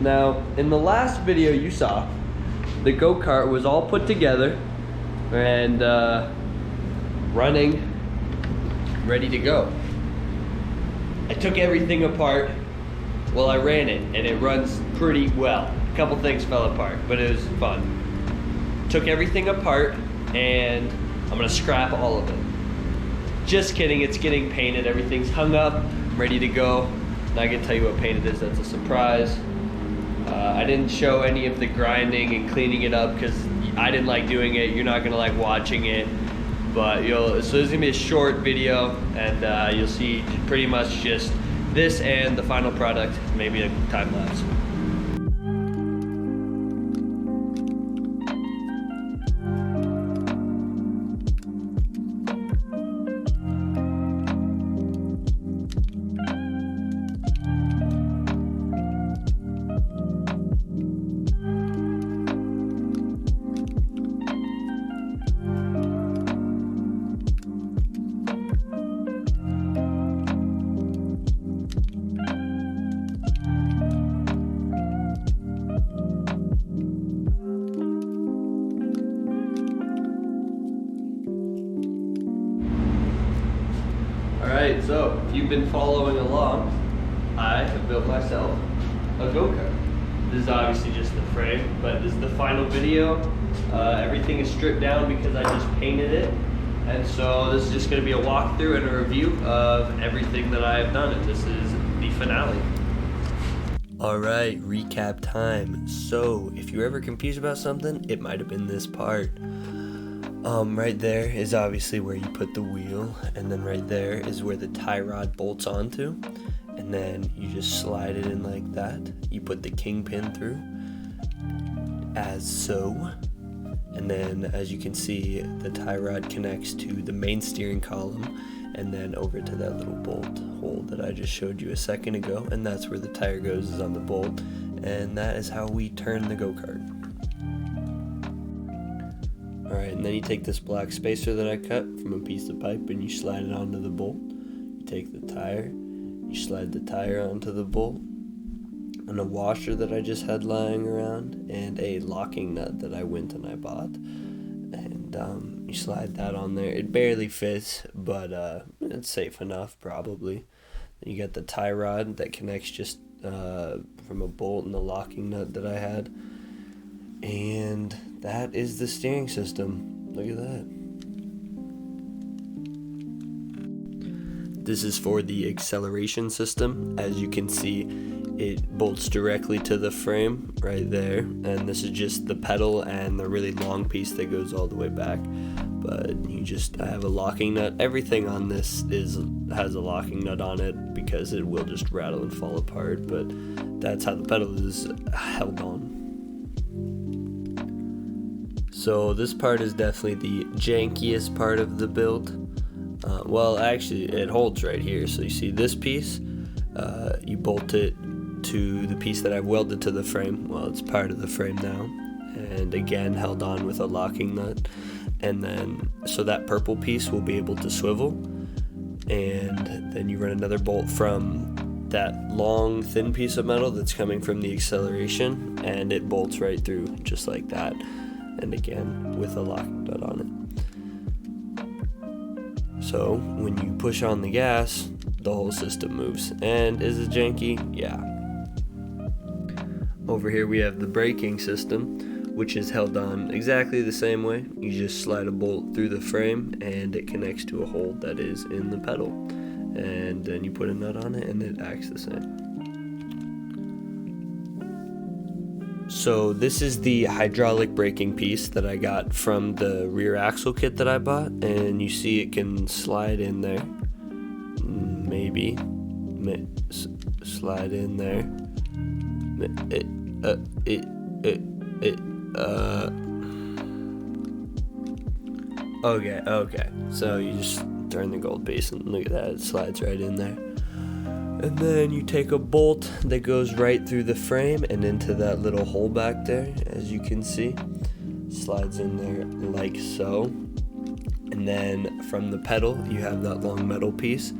Now, in the last video you saw, the go-kart was all put together and running, ready to go. I took everything apart while I ran it, and it runs pretty well. A couple things fell apart, but it was fun. Took everything apart, and I'm gonna scrap all of it. Just kidding, it's getting painted. Everything's hung up, ready to go. Now I can tell you what paint it is, that's a surprise. I didn't show any of the grinding and cleaning it up because I didn't like doing it. You're not gonna like watching it, but so this is gonna be a short video, and you'll see pretty much just this and the final product, maybe a time lapse. Alright, so if you've been following along, I have built myself a go-kart. This is obviously just the frame, but this is the final video. Everything is stripped down because I just painted it. And so this is just going to be a walkthrough and a review of everything that I have done, and this is the finale. Alright, recap time. So, if you're ever confused about something, it might have been this part. Right there is obviously where you put the wheel, and then right there is where the tie rod bolts onto, and then you just slide it in like that. You put the kingpin through, as so, and then as you can see, the tie rod connects to the main steering column, and then over to that little bolt hole that I just showed you a second ago, and that's where the tire goes, is on the bolt, and that is how we turn the go-kart. Alright, and then you take this black spacer that I cut from a piece of pipe and you slide it onto the bolt. You take the tire, you slide the tire onto the bolt, and a washer that I just had lying around, and a locking nut that I went and I bought. And you slide that on there. It barely fits, but it's safe enough, probably. Then you got the tie rod that connects just from a bolt and the locking nut that I had. And that is the steering system. Look at that. This is for the acceleration system. As you can see, it bolts directly to the frame right there. And this is just the pedal and the really long piece that goes all the way back. But I have a locking nut. Everything on this has a locking nut on it because it will just rattle and fall apart. But that's how the pedal is held on. So this part is definitely the jankiest part of the build. Well, actually, it holds right here. So you see this piece, you bolt it to the piece that I've welded to the frame. Well, it's part of the frame now. And again, held on with a locking nut. And then, so that purple piece will be able to swivel. And then you run another bolt from that long, thin piece of metal that's coming from the acceleration. And it bolts right through, just like that. And again, with a locking nut on it. So when you push on the gas, the whole system moves. And is it janky? Yeah. Over here we have the braking system, which is held on exactly the same way. You just slide a bolt through the frame and it connects to a hole that is in the pedal. And then you put a nut on it and it acts the same. So this is the hydraulic braking piece that I got from the rear axle kit that I bought, and you see it can slide in there. Maybe slide in there. Okay. So you just turn the gold piece and look at that, it slides right in there. And then you take a bolt that goes right through the frame and into that little hole back there, as you can see. Slides in there like so. And then from the pedal, you have that long metal piece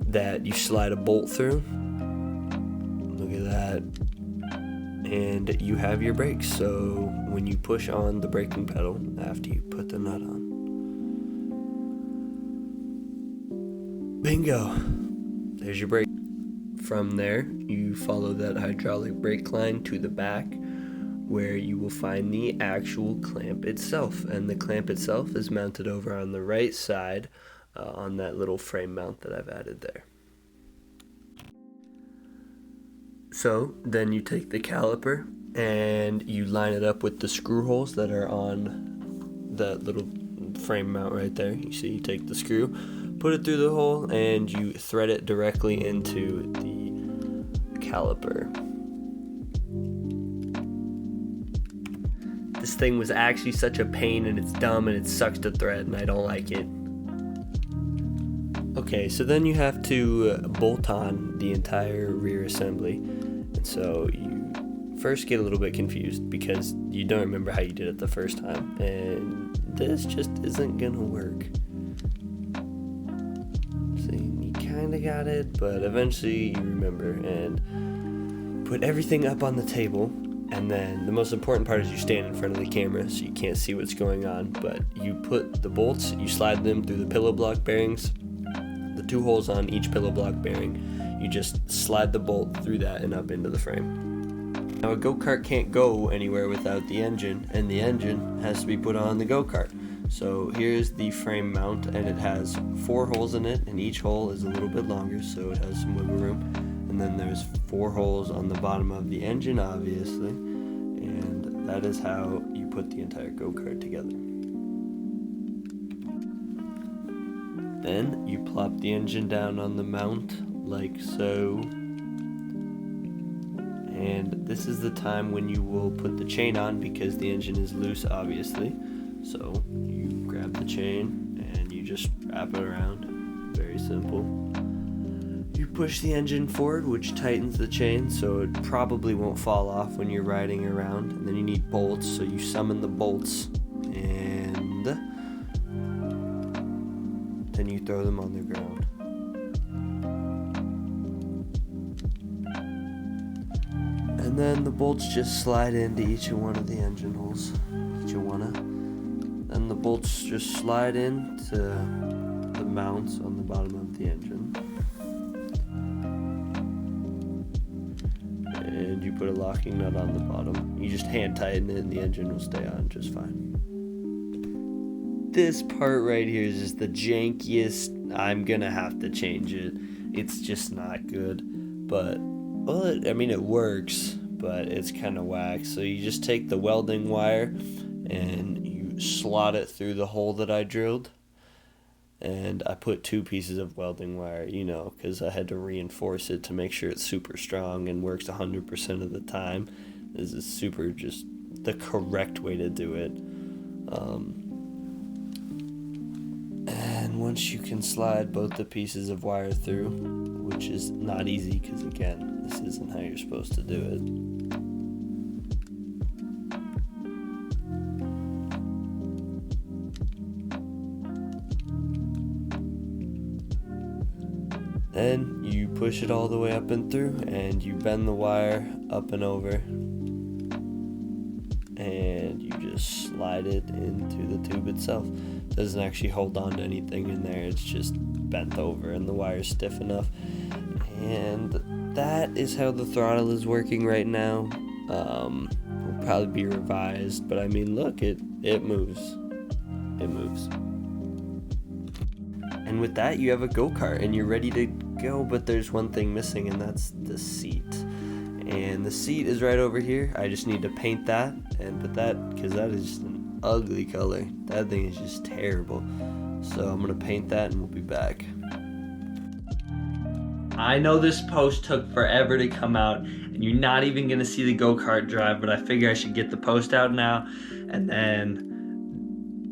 that you slide a bolt through. Look at that. and you have your brakes. So when you push on the braking pedal after you put the nut on, bingo, there's your brake. From there, you follow that hydraulic brake line to the back, where you will find the actual clamp itself, and the clamp itself is mounted over on the right side on that little frame mount that I've added there. So then you take the caliper and you line it up with the screw holes that are on that little frame mount right there. You see, you take the screw, put it through the hole, and you thread it directly into the caliper. This thing was actually such a pain, and it's dumb, and it sucks to thread, and I don't like it. Okay, so then you have to bolt on the entire rear assembly, and so you first get a little bit confused because you don't remember how you did it the first time, and this just isn't gonna work. See, you kinda got it, but eventually you remember, and put everything up on the table. And then the most important part is you stand in front of the camera so you can't see what's going on, but you put the bolts, you slide them through the pillow block bearings, the 2 holes on each pillow block bearing. You just slide the bolt through that and up into the frame. Now a go-kart can't go anywhere without the engine, and the engine has to be put on the go-kart. So here's the frame mount, and it has 4 holes in it, and each hole is a little bit longer, so it has some wiggle room. And then there's 4 holes on the bottom of the engine, obviously, and that is how you put the entire go-kart together. Then you plop the engine down on the mount like so, and this is the time when you will put the chain on because the engine is loose, obviously. So you grab the chain and you just wrap it around. Very simple. You push the engine forward, which tightens the chain so it probably won't fall off when you're riding around. And then you need bolts, so you summon the bolts and then you throw them on the ground. And then the bolts just slide into each one of the engine holes. Then the bolts just slide into the mounts on the bottom of the engine. And you put a locking nut on the bottom. You just hand tighten it and the engine will stay on just fine. This part right here is just the jankiest. I'm gonna have to change it. It's just not good. But, well, it works, but it's kind of whack. So you just take the welding wire and you slot it through the hole that I drilled. And I put 2 pieces of welding wire, because I had to reinforce it to make sure it's super strong and works 100% of the time. This is super just the correct way to do it. And once you can slide both the pieces of wire through, which is not easy because, again, this isn't how you're supposed to do it. Then you push it all the way up and through, and you bend the wire up and over, and you just slide it into the tube itself. It doesn't actually hold on to anything in there, it's just bent over and the wire's stiff enough. And that is how the throttle is working right now. Will probably be revised, but look, it moves. It moves. And with that, you have a go-kart and you're ready to go, but there's one thing missing, and that's the seat. And the seat is right over here. I just need to paint that and put that, because that is just an ugly color. That thing is just terrible. So I'm gonna paint that and we'll be back. I know this post took forever to come out and you're not even gonna see the go-kart drive, but I figure I should get the post out now. And then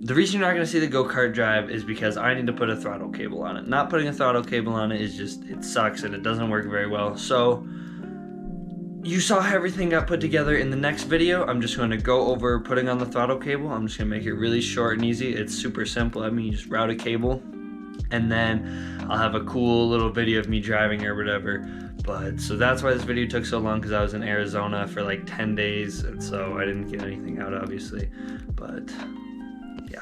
the reason you're not gonna see the go-kart drive is because I need to put a throttle cable on it. Not putting a throttle cable on it is just, it sucks and it doesn't work very well. So you saw how everything got put together. In the next video, I'm just gonna go over putting on the throttle cable. I'm just gonna make it really short and easy. It's super simple. You just route a cable and then I'll have a cool little video of me driving or whatever. But so that's why this video took so long, because I was in Arizona for like 10 days, and so I didn't get anything out, obviously. But yeah.